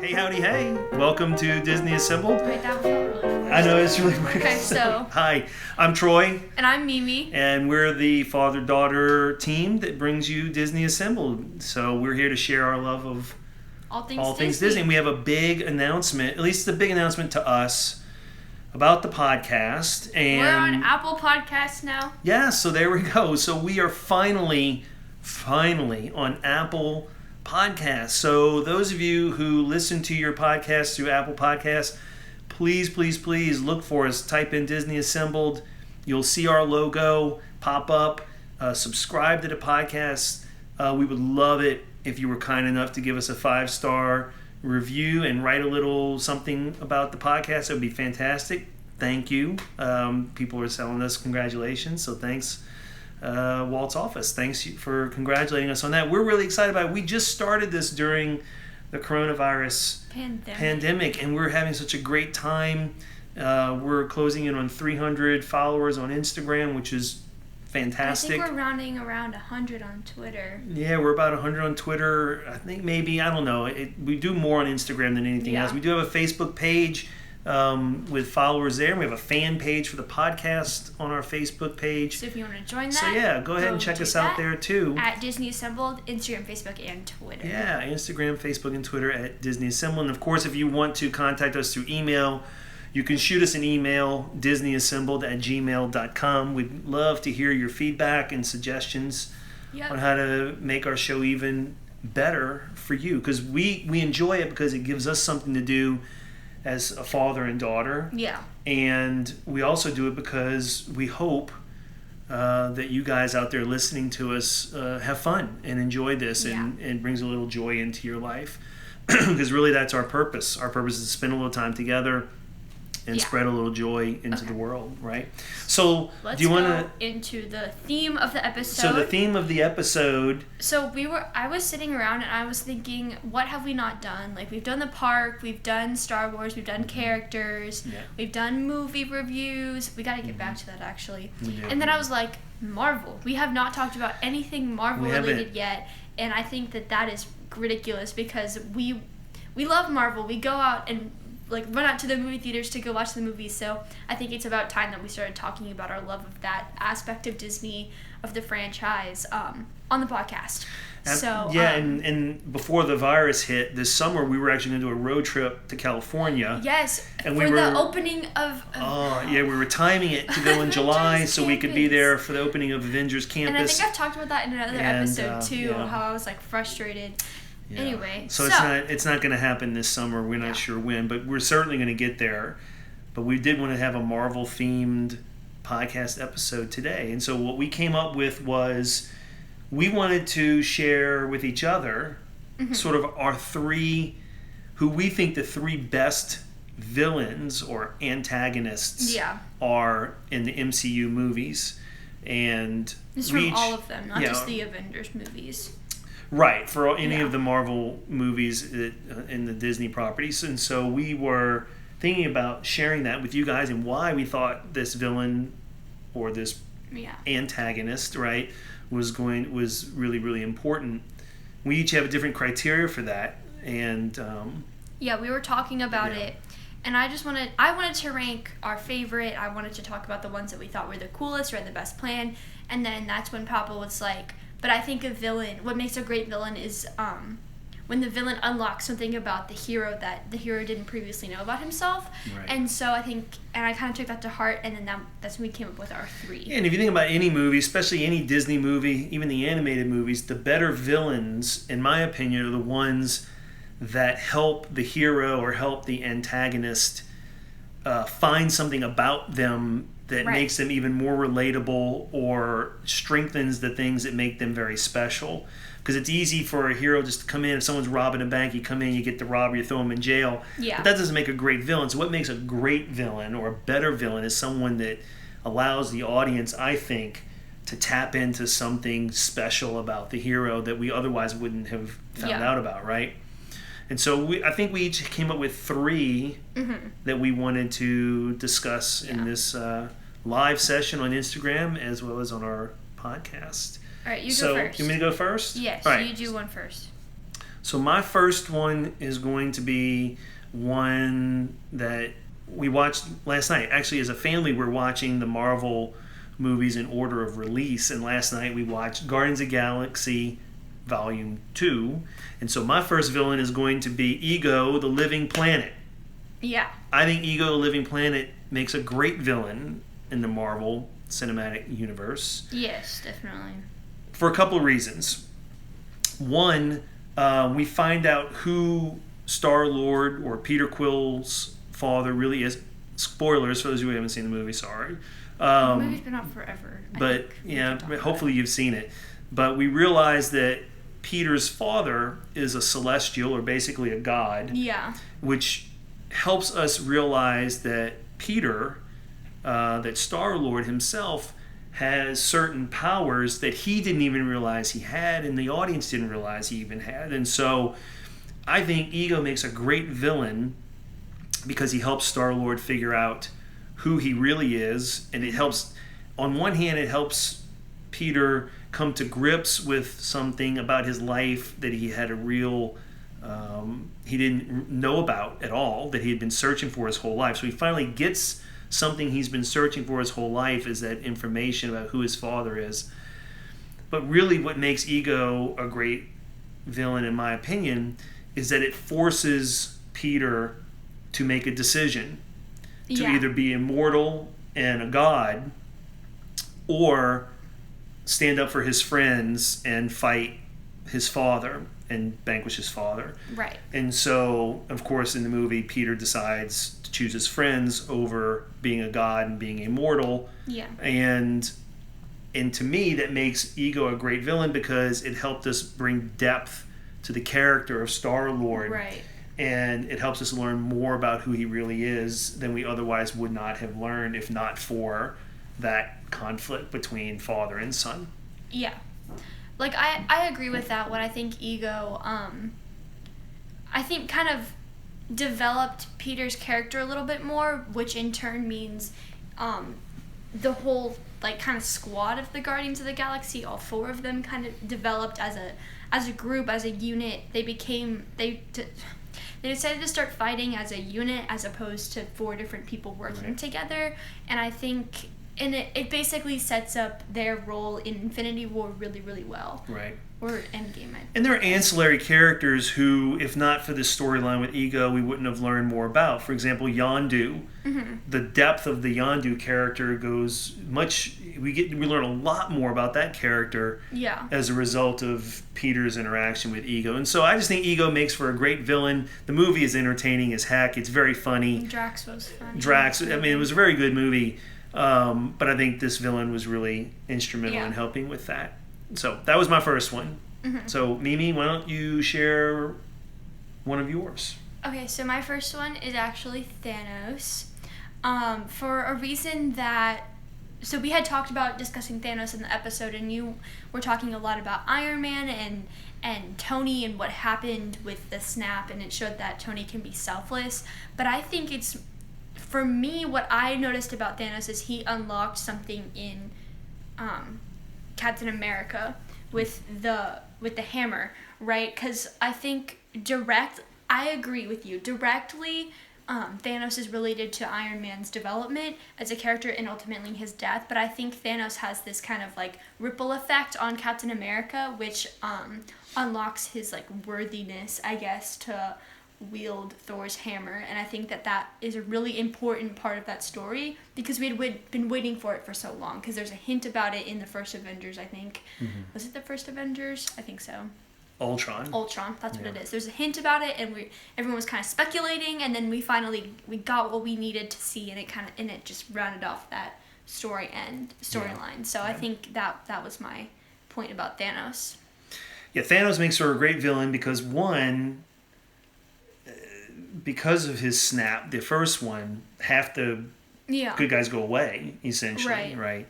Hey, howdy, hey. Welcome to Disney Assembled. Wait, that felt really weird. I know, it's really weird. Okay, so. Hi, I'm Troy. And I'm Mimi. And we're the father-daughter team that brings you Disney Assembled. So we're here to share our love of all things Disney. And we have a big announcement, at least a big announcement to us, about the podcast. And we're on Apple Podcasts now. Yeah, so there we go. So we are finally on Apple Podcasts. So those of you who listen to your podcast through Apple Podcasts, please look for us. Type in Disney Assembled. You'll see our logo pop up. Subscribe to the podcast. We would love it if you were kind enough to give us a 5-star review and write a little something about the podcast. It would be fantastic. Thank you. People are telling us congratulations, so thanks. Walt's office. Thanks for congratulating us on that. We're really excited about it. We just started this during the coronavirus pandemic, and we're having such a great time. We're closing in on 300 followers on Instagram, which is fantastic. I think we're rounding around 100 on Twitter. Yeah, we're about 100 on Twitter. I think maybe, I don't know. We do more on Instagram than anything else. We do have a Facebook page with followers there. We have a fan page for the podcast on our Facebook page. So if you want to join that, so yeah, go ahead and check us out there too. At Disney Assembled, Instagram, Facebook, and Twitter. Yeah, Instagram, Facebook, and Twitter at Disney Assembled. And of course, if you want to contact us through email, you can shoot us an email, disneyassembled@gmail.com. We'd love to hear your feedback and suggestions on how to make our show even better for you. Because we enjoy it because it gives us something to do as a father and daughter. Yeah. And we also do it because we hope that you guys out there listening to us have fun and enjoy this and brings a little joy into your life. Because really that's our purpose. Our purpose is to spend a little time together and spread a little joy into the world, right? So, let's do you want go into the theme of the episode. So the theme of the episode. So I was sitting around and I was thinking, what have we not done? Like, we've done the park, we've done Star Wars, we've done characters, we've done movie reviews. We got to get back to that actually. And then I was like, Marvel. We have not talked about anything Marvel related yet, and I think that is ridiculous because we love Marvel. We go out and run out to the movie theaters to go watch the movies. So I think it's about time that we started talking about our love of that aspect of Disney, of the franchise, on the podcast. So and before the virus hit this summer, we were actually going to do a road trip to California. Yes, and for the opening of. We were timing it to go in July so we could be there for the opening of Avengers Campus. And I think I've talked about that in another episode too. How I was frustrated. Yeah. Anyway, so it's not going to happen this summer. We're not sure when, but we're certainly going to get there. But we did want to have a Marvel themed podcast episode today, and so what we came up with was we wanted to share with each other sort of our who we think the three best villains or antagonists are in the MCU movies, and it's from all of them, not just the Avengers movies. Right, for any of the Marvel movies in the Disney properties. And so we were thinking about sharing that with you guys and why we thought this villain or this antagonist, right, was really, really important. We each have a different criteria for that. And we were talking about it. And I wanted to rank our favorite. I wanted to talk about the ones that we thought were the coolest or had the best plan. And then that's when Papa was like, but I think what makes a great villain is when the villain unlocks something about the hero that the hero didn't previously know about himself. Right. And so I think, and I kind of took that to heart, and then that's when we came up with our three. Yeah, and if you think about any movie, especially any Disney movie, even the animated movies, the better villains, in my opinion, are the ones that help the hero or help the antagonist find something about them that makes them even more relatable or strengthens the things that make them very special. Because it's easy for a hero just to come in. If someone's robbing a bank, you come in, you get the robber, you throw them in jail. Yeah. But that doesn't make a great villain. So what makes a great villain or a better villain is someone that allows the audience, I think, to tap into something special about the hero that we otherwise wouldn't have found out about, right? And so I think we each came up with three that we wanted to discuss in this live session on Instagram as well as on our podcast. All right, you go first. You want me to go first? Yes, right. You do one first. So my first one is going to be one that we watched last night. Actually, as a family, we're watching the Marvel movies in order of release. And last night we watched Guardians of the Galaxy Volume 2. And so my first villain is going to be Ego, the Living Planet. Yeah. I think Ego, the Living Planet makes a great villain in the Marvel Cinematic Universe. Yes, definitely. For a couple of reasons. One, we find out who Star-Lord or Peter Quill's father really is. Spoilers for those of you who haven't seen the movie, sorry. The movie's been out forever. But yeah, hopefully you've seen it. But we realize that Peter's father is a celestial, or basically a god. Yeah. Which helps us realize that Peter, that Star-Lord himself, has certain powers that he didn't even realize he had, and the audience didn't realize he even had. And so I think Ego makes a great villain because he helps Star-Lord figure out who he really is, and it helps, on one hand, it helps Peter come to grips with something about his life that he had a real, he didn't know about at all, that he had been searching for his whole life. So he finally gets something he's been searching for his whole life, is that information about who his father is. But really what makes Ego a great villain, in my opinion, is that it forces Peter to make a decision to either be immortal and a god, or stand up for his friends and fight his father and vanquish his father. Right. And so, of course, in the movie, Peter decides to choose his friends over being a god and being immortal. Yeah. And to me, that makes Ego a great villain because it helped us bring depth to the character of Star-Lord. Right. And it helps us learn more about who he really is than we otherwise would not have learned if not for that conflict between father and son. Yeah. Like, I agree with that. What I think Ego, I think kind of developed Peter's character a little bit more, which in turn means the whole, like, kind of squad of the Guardians of the Galaxy, all four of them kind of developed as a group, as a unit. They decided to start fighting as a unit as opposed to four different people working together. And I think it basically sets up their role in Infinity War really, really well. Right. Or Endgame. And there are ancillary characters who, if not for this storyline with Ego, we wouldn't have learned more about. For example, Yondu. Mm-hmm. The depth of the Yondu character goes much. We learn a lot more about that character as a result of Peter's interaction with Ego. And so I just think Ego makes for a great villain. The movie is entertaining as heck. It's very funny. Drax was funny. I mean, it was a very good movie. But I think this villain was really instrumental in helping with that. So that was my first one. Mm-hmm. So Mimi, why don't you share one of yours? Okay, so my first one is actually Thanos. For a reason that... So we had talked about discussing Thanos in the episode, and you were talking a lot about Iron Man and Tony and what happened with the snap, and it showed that Tony can be selfless. But I think it's... For me, what I noticed about Thanos is he unlocked something in Captain America with the hammer, right? Because I think I agree with you. Directly, Thanos is related to Iron Man's development as a character and ultimately his death, but I think Thanos has this kind of like ripple effect on Captain America, which unlocks his like worthiness, I guess, to wield Thor's hammer. And I think that is a really important part of that story because we had been waiting for it for so long, because there's a hint about it in the first Avengers, I think. Mm-hmm. Was it the first Avengers? I think so. Ultron, that's what it is. There's a hint about it, and everyone was kind of speculating, and then we got what we needed to see, and it just rounded off that storyline. So I think that was my point about Thanos. Yeah, Thanos makes her a great villain because one, because of his snap, the first one, half the good guys go away, essentially, right?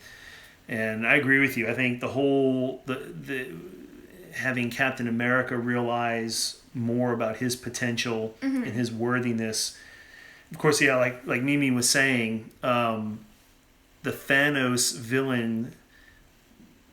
And I agree with you. I think the whole the having Captain America realize more about his potential and his worthiness. Of course, like Mimi was saying, the Thanos villain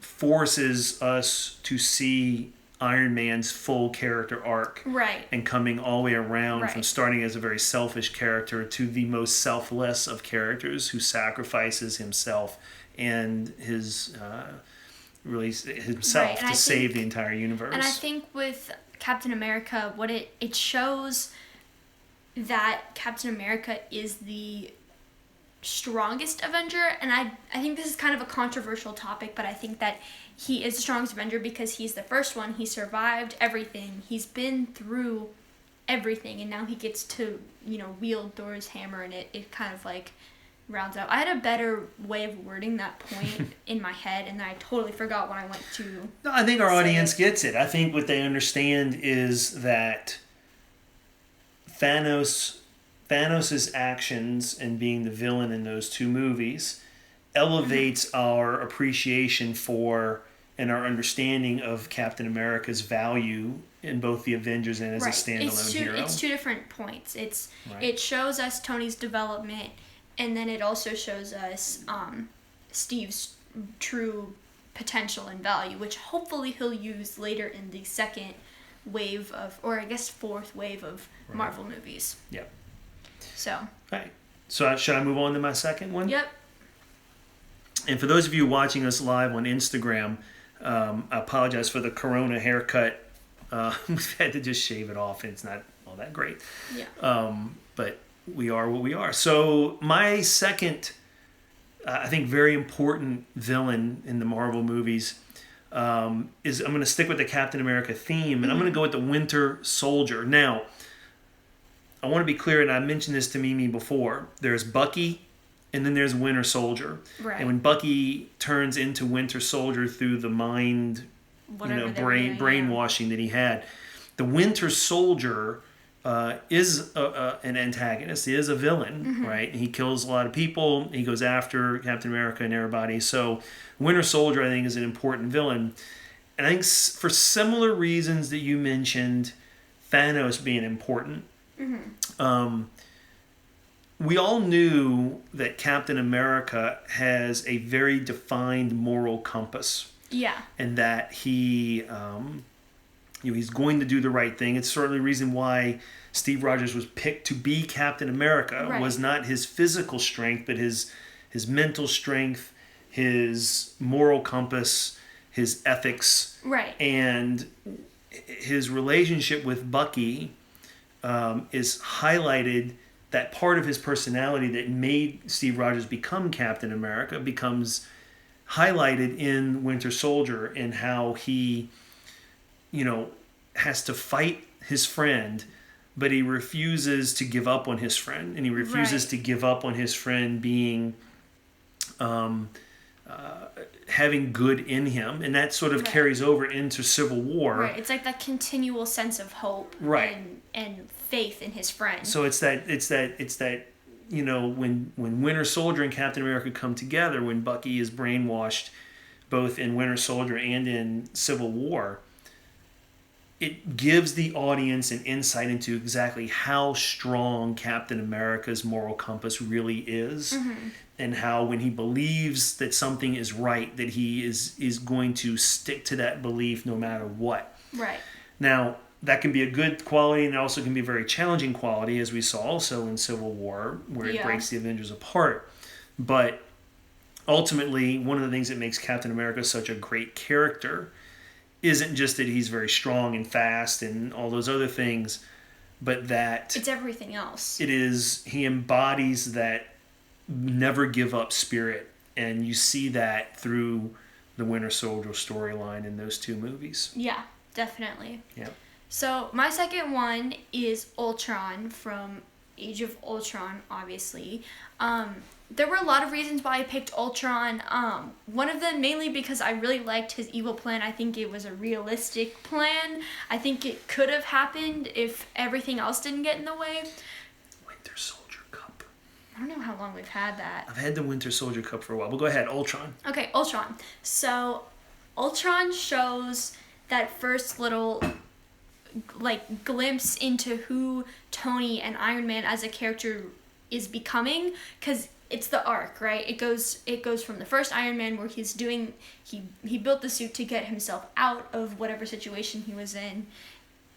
forces us to see Iron Man's full character arc. Right. And coming all the way around Right. from starting as a very selfish character to the most selfless of characters who sacrifices himself and his himself Right. to save the entire universe. And I think with Captain America, what it shows that Captain America is the strongest Avenger, and I think this is kind of a controversial topic, but I think that he is the strongest Avenger because he's the first one. He survived everything. He's been through everything, and now he gets to, wield Thor's hammer, and it kind of like rounds out. I had a better way of wording that point in my head, and I totally forgot when I went to. No, I think our audience gets it. I think what they understand is that Thanos' actions and being the villain in those two movies elevates our appreciation for and our understanding of Captain America's value in both the Avengers and as a standalone hero. It's two different points. Right. It shows us Tony's development, and then it also shows us Steve's true potential and value, which hopefully he'll use later in the second wave of, or I guess fourth wave of Marvel movies. Yep. So. Right. So should I move on to my second one? Yep. And for those of you watching us live on Instagram, I apologize for the Corona haircut. We've had to just shave it off, and it's not all that great. Yeah. But we are what we are. So my second, I think, very important villain in the Marvel movies is, I'm going to stick with the Captain America theme, and I'm going to go with the Winter Soldier. Now, I want to be clear, and I mentioned this to Mimi before. There's Bucky, and then there's Winter Soldier. Right. And when Bucky turns into Winter Soldier through the mind, brainwashing that he had, the Winter Soldier is an antagonist. He is a villain, right? He kills a lot of people. He goes after Captain America and everybody. So Winter Soldier, I think, is an important villain. And I think for similar reasons that you mentioned, Thanos being important, we all knew that Captain America has a very defined moral compass. Yeah. And that he, he's going to do the right thing. It's certainly the reason why Steve Rogers was picked to be Captain America. Was not his physical strength, but his mental strength, his moral compass, his ethics. Right. And his relationship with Bucky is highlighted. That part of his personality that made Steve Rogers become Captain America becomes highlighted in Winter Soldier, and how he, has to fight his friend, but he refuses to give up on his friend, and he refuses to give up on his friend being, having good in him, and that sort of carries over into Civil War. Right, it's like that continual sense of hope. And faith in his friend. So it's that when Winter Soldier and Captain America come together, when Bucky is brainwashed both in Winter Soldier and in Civil War, it gives the audience an insight into exactly how strong Captain America's moral compass really is, and how when he believes that something is right, that he is going to stick to that belief no matter what. Right. Now, that can be a good quality, and it also can be a very challenging quality, as we saw also in Civil War, where it breaks the Avengers apart. But ultimately, one of the things that makes Captain America such a great character isn't just that he's very strong and fast and all those other things, but that it's everything else. He embodies that never give up spirit, and you see that through the Winter Soldier storyline in those two movies. Yeah, definitely. Yeah. So my second one is Ultron from Age of Ultron, obviously. There were a lot of reasons why I picked Ultron. One of them mainly because I really liked his evil plan. I think it was a realistic plan. I think it could have happened if everything else didn't get in the way. Winter Soldier Cup. I don't know how long we've had that. I've had the Winter Soldier Cup for a while, but go ahead, Ultron. Okay, Ultron. So Ultron shows that first little glimpse into who Tony and Iron Man as a character is becoming, because it's the arc, right? It goes from the first Iron Man where he built the suit to get himself out of whatever situation he was in,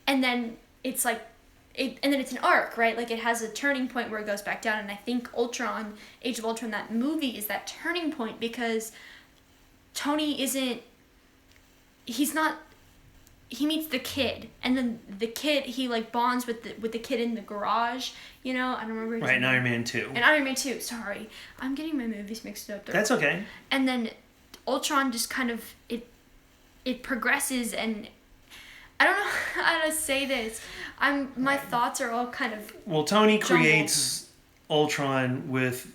and then it's like and then it's an arc, right? Like it has a turning point where it goes back down, and I think Age of Ultron, that movie is that turning point because Tony he meets the kid, and then the kid, he like bonds with the kid in the garage, I don't remember his name. In Iron Man 2. And Iron Man 2, sorry. I'm getting my movies mixed up. That's okay. And then Ultron just kind of, it progresses, and I don't know how to say this. My thoughts are all kind of Well, Tony jumbled. creates Ultron with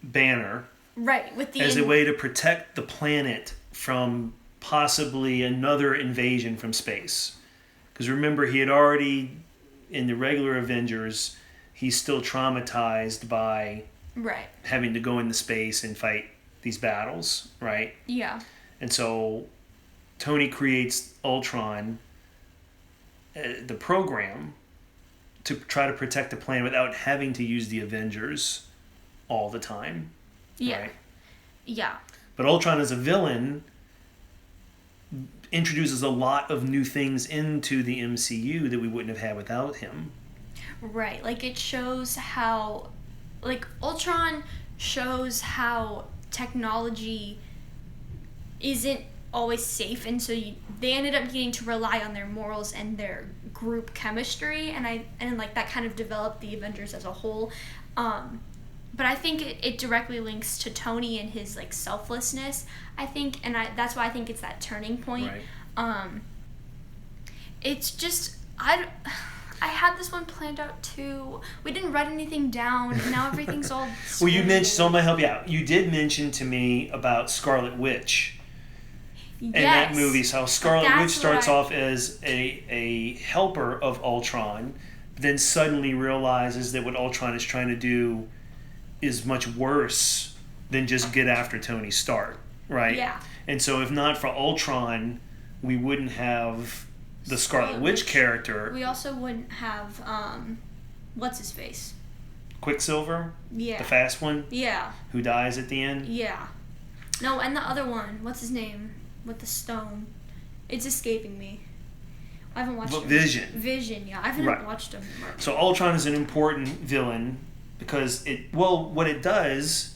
Banner. Right, with as a way to protect the planet from possibly another invasion from space. Because remember, he had already, in the regular Avengers, he's still traumatized by having to go into space and fight these battles, right? Yeah. And so Tony creates Ultron, the program, to try to protect the planet without having to use the Avengers all the time. Yeah. Right? Yeah. But Ultron as a villain introduces a lot of new things into the MCU that we wouldn't have had without him. Right. Like it shows how, like Ultron shows how technology isn't always safe, and so they ended up needing to rely on their morals and their group chemistry, and like that kind of developed the Avengers as a whole. But I think it directly links to Tony and his like selflessness, I think, and that's why I think it's that turning point. Right. It's just I had this one planned out too. We didn't write anything down, and now everything's all Well, you mentioned, so I'm going to help you out. You did mention to me about Scarlet Witch. Yes. In that movie, so Scarlet That's Witch starts off as a helper of Ultron, then suddenly realizes that what Ultron is trying to do is much worse than just get after Tony Stark, right? Yeah. And so if not for Ultron, we wouldn't have the Scarlet Witch character. We also wouldn't have, what's his face? Quicksilver? Yeah. The fast one? Yeah. Who dies at the end? Yeah. No, and the other one, what's his name? With the stone. It's escaping me. I haven't watched him. Vision, yeah. I haven't watched him. So Ultron is an important villain because what it does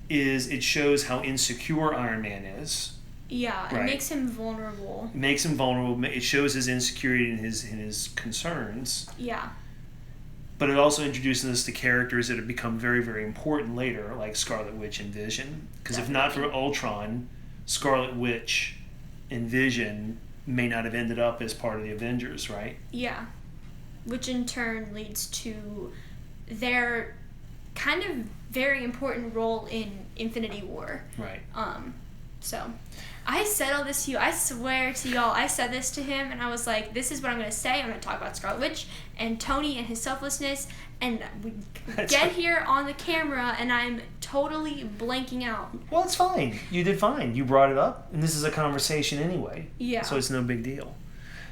is it shows how insecure Iron Man is. Yeah, it makes him vulnerable. It shows his insecurity and his concerns. Yeah. But it also introduces us to characters that have become very, very important later, like Scarlet Witch and Vision. Because if not for Ultron, Scarlet Witch and Vision may not have ended up as part of the Avengers, right? Yeah. Which in turn leads to their kind of very important role in Infinity War. Right. So I said all this to you. I swear to y'all, I said this to him, and I was like, this is what I'm going to say. I'm going to talk about Scarlet Witch and Tony and his selflessness, and we get here on the camera, and I'm totally blanking out. Well, it's fine. You did fine. You brought it up, and this is a conversation anyway. Yeah. So it's no big deal.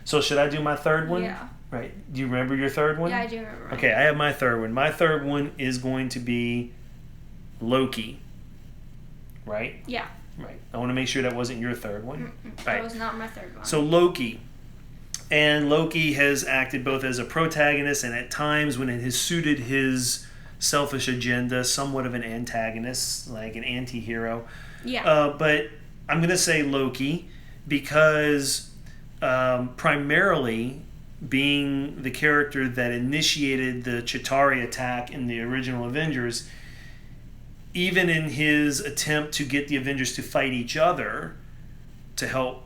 So should I do my third one? Yeah. Right. Do you remember your third one? Yeah, I do remember. Okay, I have my third one. My third one is going to be Loki. Right? Yeah. Right. I want to make sure that wasn't your third one. Right. Right. That was not my third one. So Loki. And Loki has acted both as a protagonist and at times when it has suited his selfish agenda, somewhat of an antagonist, like an anti-hero. Yeah. But I'm going to say Loki because primarily being the character that initiated the Chitauri attack in the original Avengers, even in his attempt to get the Avengers to fight each other to help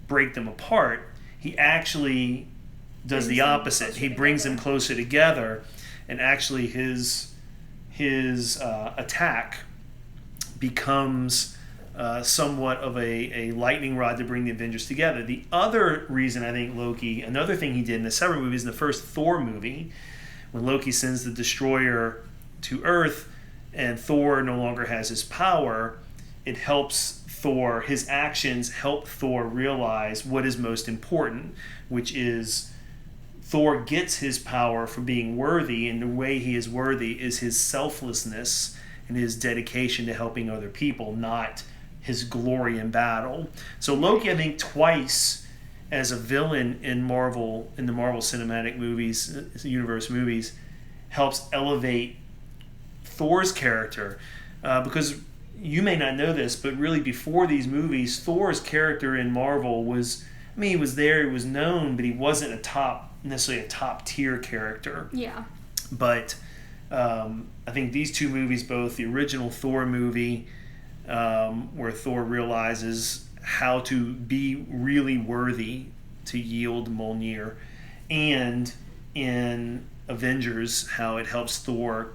break them apart, he actually does the opposite. He brings them closer together, and actually his attack becomes somewhat of a lightning rod to bring the Avengers together. The other reason I think Loki, another thing he did in the several movies, in the first Thor movie, when Loki sends the Destroyer to Earth and Thor no longer has his power, it helps Thor, his actions help Thor realize what is most important, which is Thor gets his power from being worthy, and the way he is worthy is his selflessness and his dedication to helping other people, not his glory in battle. So Loki, I think, twice as a villain in the Marvel Cinematic Movies, universe movies, helps elevate Thor's character, because you may not know this, but really before these movies, Thor's character in Marvel was, I mean, he was there, he was known, but he wasn't necessarily a top tier character. Yeah. But I think these two movies, both the original Thor movie, where Thor realizes how to be really worthy to yield Mjolnir, and in Avengers, how it helps Thor,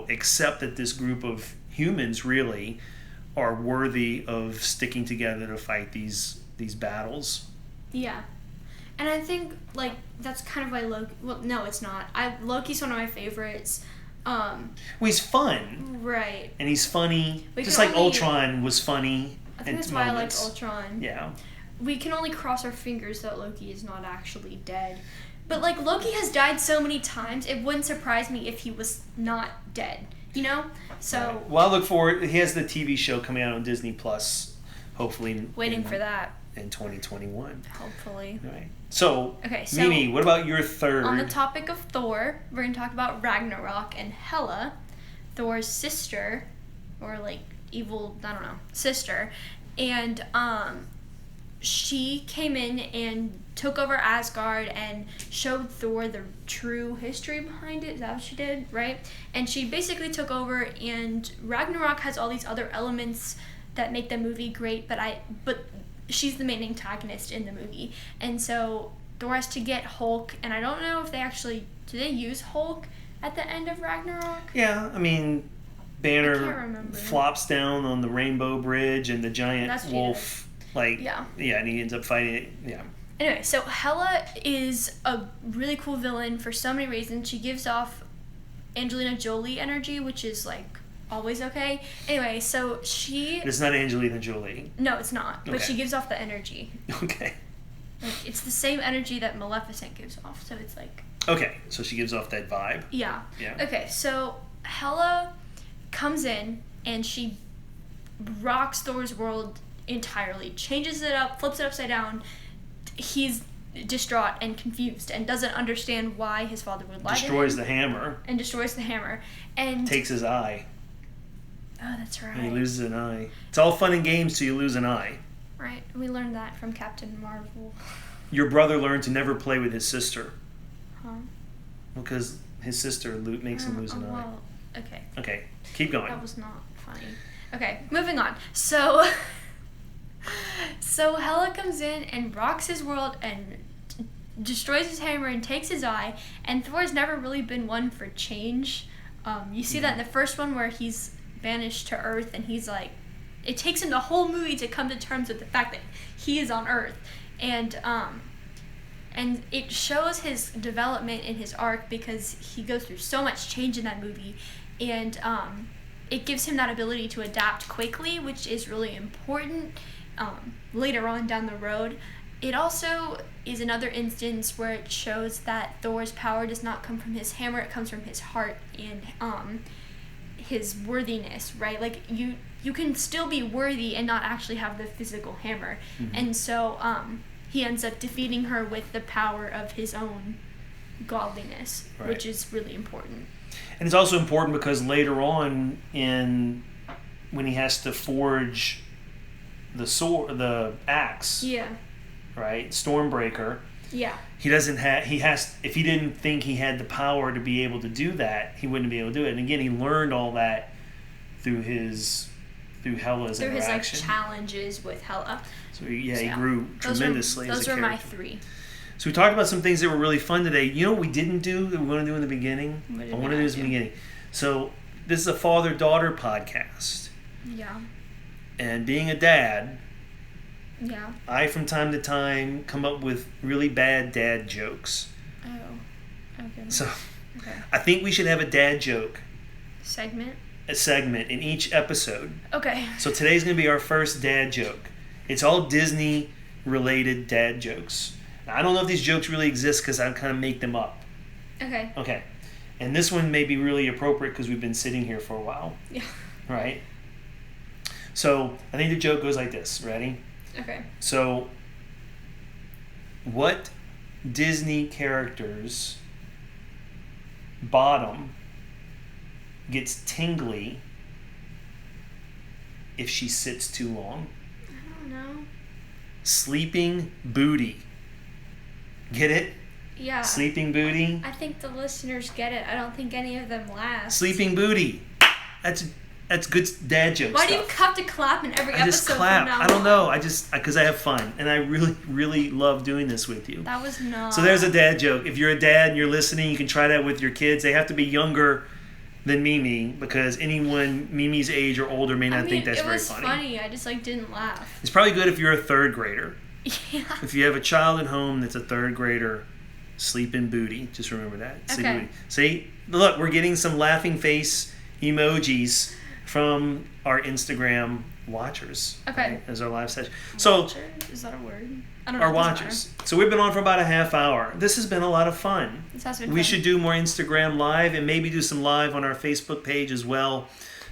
accept that this group of humans really are worthy of sticking together to fight these battles. Yeah. And I think, like, that's kind of why Loki... Well, no, it's not. Loki's one of my favorites. Well, he's fun. Right. And he's funny. Just like Ultron was funny. I think that's why I like Ultron. Yeah. We can only cross our fingers that Loki is not actually dead. But, like, Loki has died so many times, it wouldn't surprise me if he was not dead. So... Right. Well, I look forward... He has the TV show coming out on Disney+, hopefully... Waiting for that. In 2021. Hopefully. Right. So, so Mimi, what about your third? On the topic of Thor, we're going to talk about Ragnarok and Hela, Thor's sister, or like evil, I don't know, sister. And she came in and took over Asgard and showed Thor the true history behind it. Is that what she did? Right? And she basically took over, and Ragnarok has all these other elements that make the movie great, but she's the main antagonist in the movie. And so Thor has to get Hulk, and I don't know if do they use Hulk at the end of Ragnarok? Yeah, I mean, Banner flops down on the Rainbow Bridge, and the giant wolf, and he ends up fighting it. Yeah. Anyway, so Hela is a really cool villain for so many reasons. She gives off Angelina Jolie energy, which is like always okay. Anyway, so it's not Angelina Jolie. No, it's not. But she gives off the energy. Okay. Like, it's the same energy that Maleficent gives off, so it's like... Okay, so she gives off that vibe. Yeah. Yeah. Okay, so Hela comes in, and she rocks Thor's world entirely. Changes it up, flips it upside down. He's distraught and confused and doesn't understand why his father would lie to him. Destroys the hammer. And takes his eye. Oh, that's right. And he loses an eye. It's all fun and games till you lose an eye. Right. We learned that from Captain Marvel. Your brother learned to never play with his sister. Huh? Because his sister makes him lose an eye. Okay. Okay. Keep going. That was not funny. Okay, moving on. So Hela comes in and rocks his world and destroys his hammer and takes his eye, and Thor's never really been one for change. You see that in the first one where he's banished to Earth, and he's like, it takes him the whole movie to come to terms with the fact that he is on Earth, and it shows his development in his arc because he goes through so much change in that movie, and it gives him that ability to adapt quickly, which is really important later on down the road. It also is another instance where it shows that Thor's power does not come from his hammer, it comes from his heart and his worthiness, right? Like, you can still be worthy and not actually have the physical hammer. Mm-hmm. And so he ends up defeating her with the power of his own godliness, right, which is really important. And it's also important because later on when he has to forge the axe, right, Stormbreaker, if he didn't think he had the power to be able to do that, he wouldn't be able to do it. And again, he learned all that through Hela's interaction. Through his challenges with Hela. So he grew tremendously as a character. Those were my three. So we talked about some things that were really fun today. You know what we didn't do that we want to do in the beginning? I want to do this in the beginning. So this is a father-daughter podcast. Yeah. And being a dad, yeah, I from time to time come up with really bad dad jokes. Oh, okay. So I think we should have a dad joke segment in each episode. Okay. So today's going to be our first dad joke. It's all Disney-related dad jokes. Now, I don't know if these jokes really exist because I kind of make them up. Okay. Okay. And this one may be really appropriate because we've been sitting here for a while. Yeah. Right? So I think the joke goes like this. Ready? Okay. So what Disney character's bottom gets tingly if she sits too long? I don't know. Sleeping Booty. Get it? Yeah. Sleeping Booty. I think the listeners get it. I don't think any of them laugh. Sleeping Booty. That's good dad joke Why stuff. do you have to clap in every I just episode clap. from now I don't on? know. Because I have fun. And I really, really love doing this with you. That was not. So there's a dad joke. If you're a dad and you're listening, you can try that with your kids. They have to be younger than Mimi because anyone Mimi's age or older may not think that's very funny. It was funny. I just didn't laugh. It's probably good if you're a third grader. Yeah. If you have a child at home that's a third grader, Sleeping Booty. Just remember that. Sleeping Booty. See? Look, we're getting some laughing face emojis from our Instagram watchers. Okay. Right, as our live session. So, Watchers? Is that a word? I don't know. our watchers. So we've been on for about a half hour. This has been a lot of fun. This has been We fun. should do more Instagram live and maybe do some live on our Facebook page as well.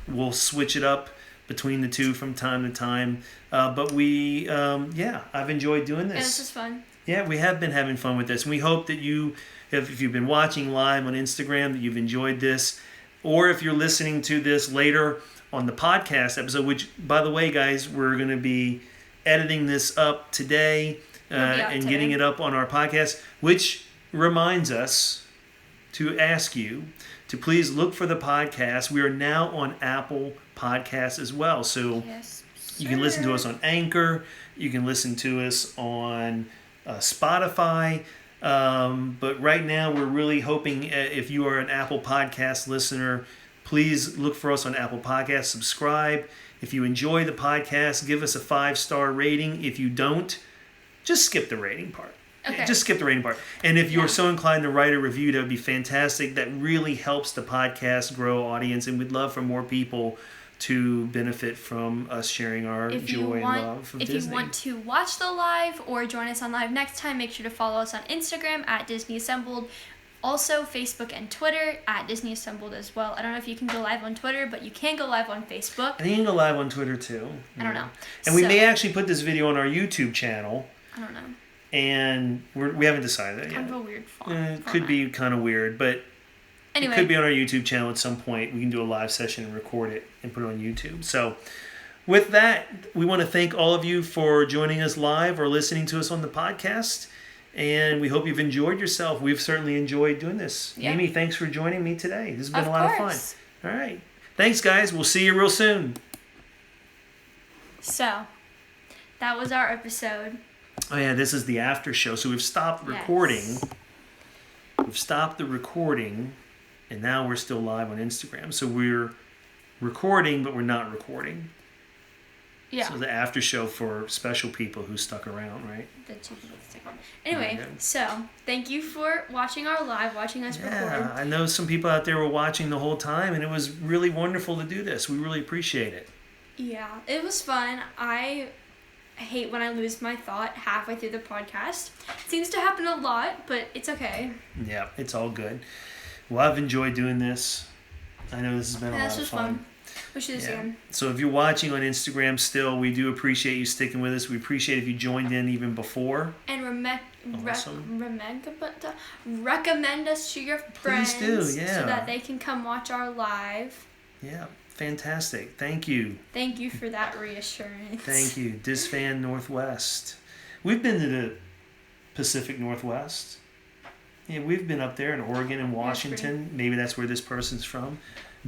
We'll switch it up between the two from time to time. But I've enjoyed doing this. Yeah, this is fun. Yeah, we have been having fun with this. And we hope that if you've been watching live on Instagram, that you've enjoyed this. Or if you're listening to this later on the podcast episode, which, by the way, guys, we're going to be editing this up today and getting it up on our podcast, which reminds us to ask you to please look for the podcast. We are now on Apple Podcasts as well. So Yes, you can listen to us on Anchor. You can listen to us on Spotify. But right now, we're really hoping if you are an Apple Podcast listener, please look for us on Apple Podcasts. Subscribe. If you enjoy the podcast, give us a 5-star rating. If you don't, just skip the rating part. Okay. Just skip the rating part. And if you're so inclined to write a review, that would be fantastic. That really helps the podcast grow audience, and we'd love for more people to benefit from us sharing our joy and love of Disney. If you want to watch the live or join us on live next time, make sure to follow us on Instagram at Disney Assembled. Also, Facebook and Twitter at Disney Assembled as well. I don't know if you can go live on Twitter, but you can go live on Facebook. I think you can go live on Twitter too. I don't know. And we may actually put this video on our YouTube channel. I don't know. And we haven't decided that yet. Kind of a weird font. It could be kind of weird, but anyway, it could be on our YouTube channel at some point. We can do a live session and record it and put it on YouTube. So with that, we want to thank all of you for joining us live or listening to us on the podcast. And we hope you've enjoyed yourself. We've certainly enjoyed doing this. Yeah. Amy, thanks for joining me today. This has been a lot of fun. Course. All right. Thanks, guys. We'll see you real soon. So, that was our episode. Oh, yeah, this is the after show. So we've stopped recording. Yes. We've stopped the recording, and now we're still live on Instagram. So we're recording, but we're not recording. Yeah. So the after show for special people who stuck around, right? The two people that stick around. Anyway, Okay. so thank you for watching our live, watching us record. Yeah, I know some people out there were watching the whole time, and it was really wonderful to do this. We really appreciate it. Yeah, it was fun. I hate when I lose my thought halfway through the podcast. It seems to happen a lot, but it's okay. Yeah, it's all good. Well, I've enjoyed doing this. I know this has been a lot This of was fun. fun. We should do this again. So if you're watching on Instagram still, we do appreciate you sticking with us. We appreciate if you joined in even before. And Awesome. recommend us to your friends. Please do, yeah. So that they can come watch our live. Yeah, fantastic. Thank you. Thank you for that reassurance. Thank you. Disfan Northwest. We've been to the Pacific Northwest. Yeah, we've been up there in Oregon and Washington. Maybe that's where this person's from.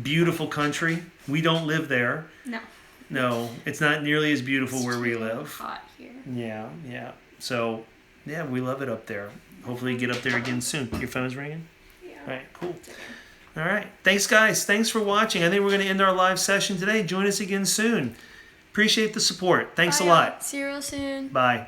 Beautiful country. We don't live there. No. No, it's not nearly as beautiful It's where we too live. hot here. Yeah. So, yeah, we love it up there. Hopefully get up there again soon. Your phone's ringing? Yeah. All right, cool. All right. Thanks, guys. Thanks for watching. I think we're going to end our live session today. Join us again soon. Appreciate the support. Thanks Bye, a lot. y'all. See you real soon. Bye.